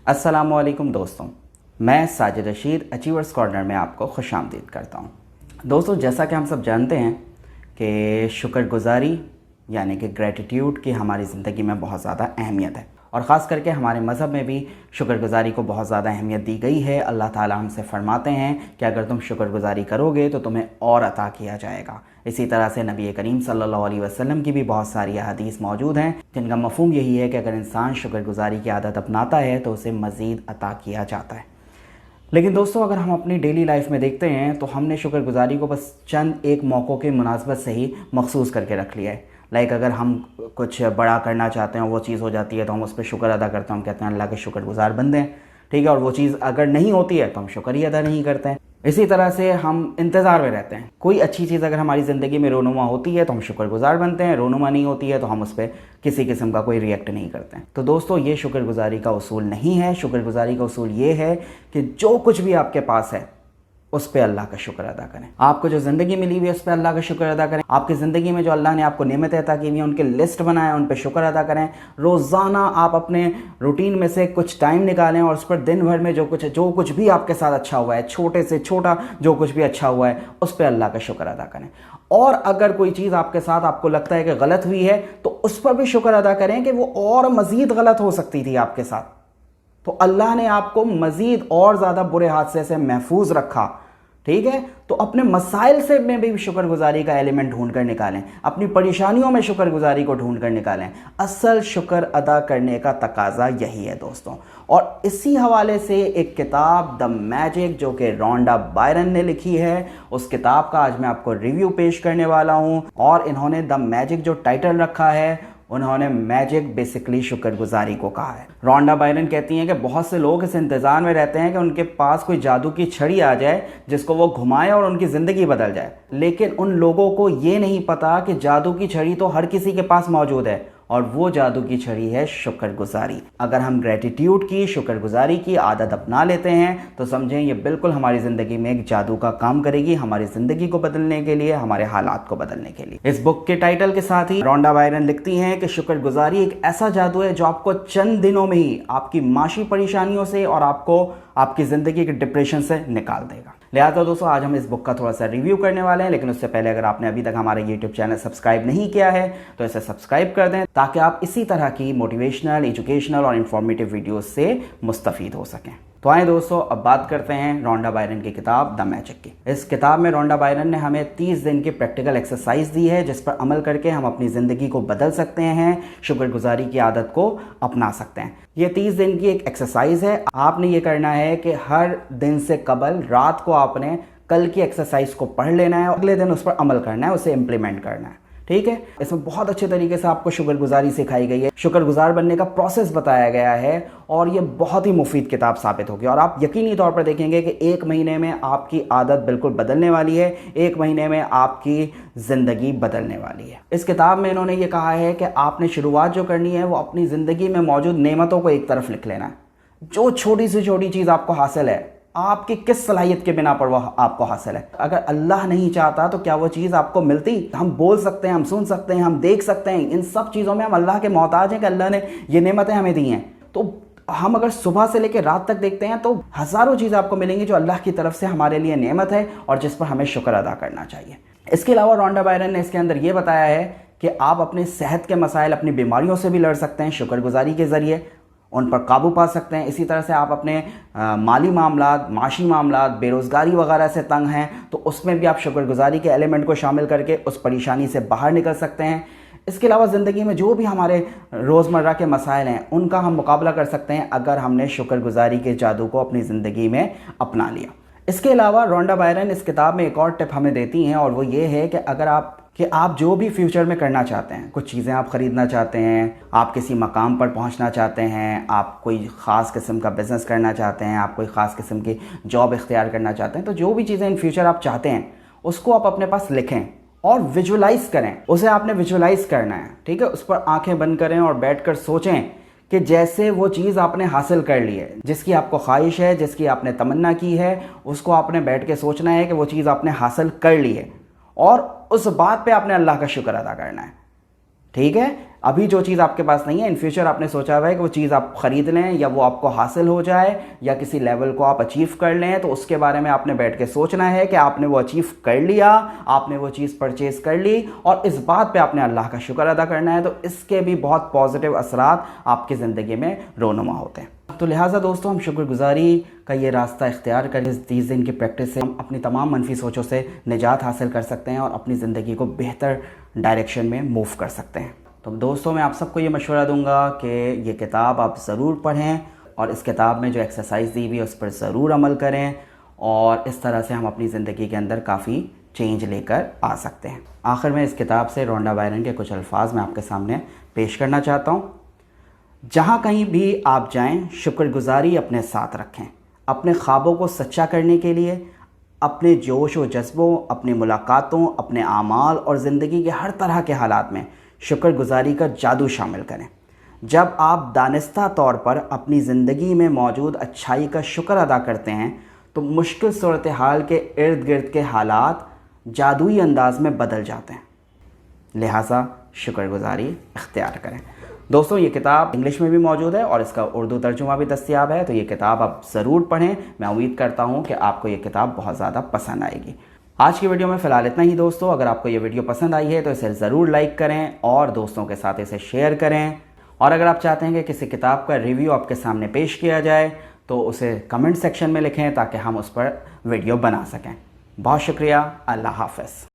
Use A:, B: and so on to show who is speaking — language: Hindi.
A: अस्सलामुअलैकुम दोस्तों, मैं साजिद रशीद अचीवर्स कॉर्नर में आपको खुशामदीद करता हूँ। दोस्तों, जैसा कि हम सब जानते हैं कि शुक्रगुज़ारी यानी कि ग्रैटिट्यूड की हमारी ज़िंदगी में बहुत ज़्यादा अहमियत है और ख़ास करके हमारे मज़हब में भी शुक्रगुज़ारी को बहुत ज़्यादा अहमियत दी गई है। अल्लाह ताला हमसे फ़रमाते हैं कि अगर तुम शुक्रगुज़ारी करोगे तो तुम्हें और अता किया जाएगा। इसी तरह से नबी करीम सल्लल्लाहु अलैहि वसल्लम की भी बहुत सारी हदीस मौजूद हैं जिनका मफ़हूम यही है कि अगर इंसान शुक्रगुज़ारी की आदत अपनाता है तो उसे मज़ीद अता किया जाता है। लेकिन दोस्तों, अगर हम अपनी डेली लाइफ में देखते हैं तो हमने शुक्रगुज़ारी को बस चंद एक मौक़ों की मुनासबत से ही मखसूस करके रख लिया है। अगर हम कुछ बड़ा करना चाहते हैं, वो चीज़ हो जाती है तो हम उस पर शुक्र अदा करते हैं, हम कहते हैं अल्लाह के शुक्रगुज़ार बंदे हैं, ठीक है। और वो चीज़ अगर नहीं होती है तो हम शुक्र ही अदा नहीं करते हैं। इसी तरह से हम इंतज़ार में रहते हैं। कोई अच्छी चीज़ अगर हमारी ज़िंदगी में रोनुमा होती है तो हम शुक्रगुज़ार बनते हैं, रोनुमा नहीं होती है तो हम उस पर किसी किस्म का कोई रिएक्ट नहीं करते हैं। तो दोस्तों, ये शुक्रगुज़ारी का उसूल नहीं है। शुक्रगुज़ारी का उसूल ये है कि जो कुछ भी आपके पास है उस पर अल्लाह का शुक्र अदा करें। आपको जो ज़िंदगी मिली हुई है उस पर अल्लाह का शुक्र अदा करें। आपकी ज़िंदगी में जो अल्लाह ने आपको नेमतें अता की हुई हैं उनके लिस्ट बनाएं, उन पर शुक्र अदा करें। रोज़ाना आप अपने रूटीन में से कुछ टाइम निकालें और उस पर दिन भर में जो कुछ भी आपके साथ अच्छा हुआ है, छोटे से छोटा जो कुछ भी अच्छा हुआ है, उस पर अल्लाह का शुक्र अदा करें। और अगर कोई चीज़ आपके साथ आपको लगता है कि गलत हुई है तो उस पर भी शुक्र अदा करें कि वो और मज़ीद गलत हो सकती थी आपके साथ, तो अल्लाह ने आपको मज़ीद और ज़्यादा बुरे हादसे से महफूज रखा, ठीक है। तो अपने मसाइल से में भी शुक्रगुज़ारी का एलिमेंट ढूंढ कर निकालें, अपनी परेशानियों में शुक्रगुज़ारी को ढूंढ कर निकालें। असल शुक्र अदा करने का तकाजा यही है दोस्तों। और इसी हवाले से एक किताब द मैजिक जो कि रोंडा बायरन ने लिखी है, उस किताब का आज मैं आपको रिव्यू पेश करने वाला हूँ। और इन्होंने द मैजिक जो टाइटल रखा है, उन्होंने मैजिक बेसिकली शुक्रगुज़ारी को कहा है। रोंडा बायरन कहती हैं कि बहुत से लोग इस इंतज़ार में रहते हैं कि उनके पास कोई जादू की छड़ी आ जाए जिसको वो घुमाए और उनकी ज़िंदगी बदल जाए, लेकिन उन लोगों को ये नहीं पता कि जादू की छड़ी तो हर किसी के पास मौजूद है और वो जादू की छड़ी है शुक्रगुज़ारी। अगर हम ग्रैटिट्यूड की, शुक्रगुज़ारी की आदत अपना लेते हैं तो समझें ये बिल्कुल हमारी ज़िंदगी में एक जादू का काम करेगी, हमारी ज़िंदगी को बदलने के लिए, हमारे हालात को बदलने के लिए। इस बुक के टाइटल के साथ ही रोंडा बायरन लिखती हैं कि शुक्रगुज़ारी एक ऐसा जादू है जो आपको चंद दिनों में ही आपकी माशी परेशानियों से और आपको आपकी ज़िंदगी के डिप्रेशन से निकाल देगा। लिहाजा दोस्तों, आज हम इस बुक का थोड़ा सा रिव्यू करने वाले हैं, लेकिन उससे पहले अगर आपने अभी तक हमारा यूट्यूब चैनल सब्सक्राइब नहीं किया है तो इसे सब्सक्राइब कर दें ताकि आप इसी तरह की मोटिवेशनल, एजुकेशनल और इन्फॉर्मेटिव वीडियोस से मुस्तफ़ीद हो सकें। तो आए दोस्तों, अब बात करते हैं रोंडा बायरन की किताब द मैजिक की। इस किताब में रोंडा बायरन ने हमें 30 दिन की प्रैक्टिकल एक्सरसाइज दी है जिस पर अमल करके हम अपनी ज़िंदगी को बदल सकते हैं, शुक्रगुज़ारी की आदत को अपना सकते हैं। ये 30 दिन की एक एक्सरसाइज है। आपने ये करना है कि हर दिन से कबल रात को आपने कल की एक्सरसाइज को पढ़ लेना है और अगले दिन उस पर अमल करना है, उसे इम्प्लीमेंट करना है, ठीक है। इसमें बहुत अच्छे तरीके से आपको शुक्रगुज़ारी सिखाई गई है, शुक्रगुज़ार बनने का प्रोसेस बताया गया है और ये बहुत ही मुफीद किताब साबित होगी। और आप यकीनी तौर पर देखेंगे कि 1 महीने में आपकी आदत बिल्कुल बदलने वाली है, 1 महीने में आपकी ज़िंदगी बदलने वाली है। इस किताब में इन्होंने ये कहा है कि आपने शुरुआत जो करनी है वो अपनी ज़िंदगी में मौजूद नेमतों को एक तरफ लिख लेना है। जो छोटी से छोटी चीज़ आपको हासिल है, आपकी किस सलाहियत के बिना पर वह आपको हासिल है, अगर अल्लाह नहीं चाहता तो क्या वो चीज़ आपको मिलती? हम बोल सकते हैं, हम सुन सकते हैं, हम देख सकते हैं, इन सब चीज़ों में हम अल्लाह के मोहताज हैं कि अल्लाह ने ये नेमतें हमें दी हैं। तो हम अगर सुबह से लेकर रात तक देखते हैं तो हज़ारों चीज़ आपको मिलेंगी जो अल्लाह की तरफ से हमारे लिए नेमत है और जिस पर हमें शुक्र अदा करना चाहिए। इसके अलावा रोंडा बायरन ने इसके अंदर ये बताया है कि आप अपने सेहत के मसाइल, अपनी बीमारियों से भी लड़ सकते हैं, शुक्रगुज़ारी के ज़रिए उन पर काबू पा सकते हैं। इसी तरह से आप अपने माली मामलात, माशी मामलात, बेरोज़गारी वगैरह से तंग हैं तो उसमें भी आप शुक्रगुज़ारी के एलिमेंट को शामिल करके उस परेशानी से बाहर निकल सकते हैं। इसके अलावा ज़िंदगी में जो भी हमारे रोज़मर्रा के मसाइल हैं उनका हम मुकाबला कर सकते हैं अगर हमने शुक्रगुज़ारी के जादू को अपनी ज़िंदगी में अपना लिया। इसके अलावा रोंडा बायरन इस किताब में एक और टिप हमें देती हैं और वो ये है कि अगर आप जो भी फ्यूचर में करना चाहते हैं, कुछ चीज़ें आप ख़रीदना चाहते हैं, आप किसी मकाम पर पहुंचना चाहते हैं, आप कोई ख़ास किस्म का बिज़नेस करना चाहते हैं, आप कोई ख़ास किस्म की जॉब इख्तियार करना चाहते हैं, तो जो भी चीज़ें इन फ्यूचर आप चाहते हैं उसको आप अपने पास लिखें और विजुलाइज़ करें। उसे आपने विजुलाइज़ करना है, ठीक है। उस पर आँखें बंद करें और बैठ कर सोचें कि जैसे वो चीज़ आपने हासिल कर ली है, जिसकी आपको ख्वाहिश है, जिसकी आपने तमन्ना की है, उसको आपने बैठ के सोचना है कि वो चीज़ आपने हासिल कर ली है और उस बात पे आपने अल्लाह का शुक्र अदा करना है, ठीक है। अभी जो चीज़ आपके पास नहीं है, इन फ्यूचर आपने सोचा हुआ है कि वो चीज़ आप ख़रीद लें या वो आपको हासिल हो जाए या किसी लेवल को आप अचीव कर लें, तो उसके बारे में आपने बैठ के सोचना है कि आपने वो अचीव कर लिया, आपने वो चीज़ परचेज़ कर ली और इस बात पे आपने अल्लाह का शुक्र अदा करना है। तो इसके भी बहुत पॉजिटिव असरात आपकी ज़िंदगी में रोनुमा होते हैं। तो लिहाजा दोस्तों, हम शुक्रगुजारी का ये रास्ता इख्तियार करें। इस 30 दिन की प्रैक्टिस से हम अपनी तमाम मनफी सोचों से निजात हासिल कर सकते हैं और अपनी ज़िंदगी को बेहतर डायरेक्शन में मूव कर सकते हैं। तो दोस्तों, मैं आप सबको ये मशवरा दूंगा कि ये किताब आप ज़रूर पढ़ें और इस किताब में जो एक्सरसाइज दी हुई है उस पर ज़रूर अमल करें और इस तरह से हम अपनी ज़िंदगी के अंदर काफ़ी चेंज लेकर आ सकते हैं। आखिर में इस किताब से रोंडा बायरन के कुछ अल्फाज मैं आपके सामने पेश करना चाहता हूँ। जहाँ कहीं भी आप जाएं, शुक्रगुजारी अपने साथ रखें। अपने ख्वाबों को सच्चा करने के लिए अपने जोश व जज्बों, अपनी मुलाकातों, अपने आमाल और ज़िंदगी के हर तरह के हालात में शुक्रगुजारी का जादू शामिल करें। जब आप दानिस्ता तौर पर अपनी ज़िंदगी में मौजूद अच्छाई का शुक्र अदा करते हैं तो मुश्किल सूरत हाल के इर्द गिर्द के हालात जादुई अंदाज में बदल जाते हैं। लिहाजा शुक्रगुजारी इख्तियार करें। दोस्तों, ये किताब इंग्लिश में भी मौजूद है और इसका उर्दू तर्जुमा भी दस्तयाब है, तो ये किताब आप ज़रूर पढ़ें। मैं उम्मीद करता हूँ कि आपको ये किताब बहुत ज़्यादा पसंद आएगी। आज की वीडियो में फ़िलहाल इतना ही दोस्तों। अगर आपको ये वीडियो पसंद आई है तो इसे ज़रूर लाइक करें और दोस्तों के साथ इसे शेयर करें। और अगर आप चाहते हैं कि किसी किताब का रिव्यू आपके सामने पेश किया जाए तो उसे कमेंट सेक्शन में लिखें ताकि हम उस पर वीडियो बना सकें। बहुत शुक्रिया। अल्लाह हाफ़िज़।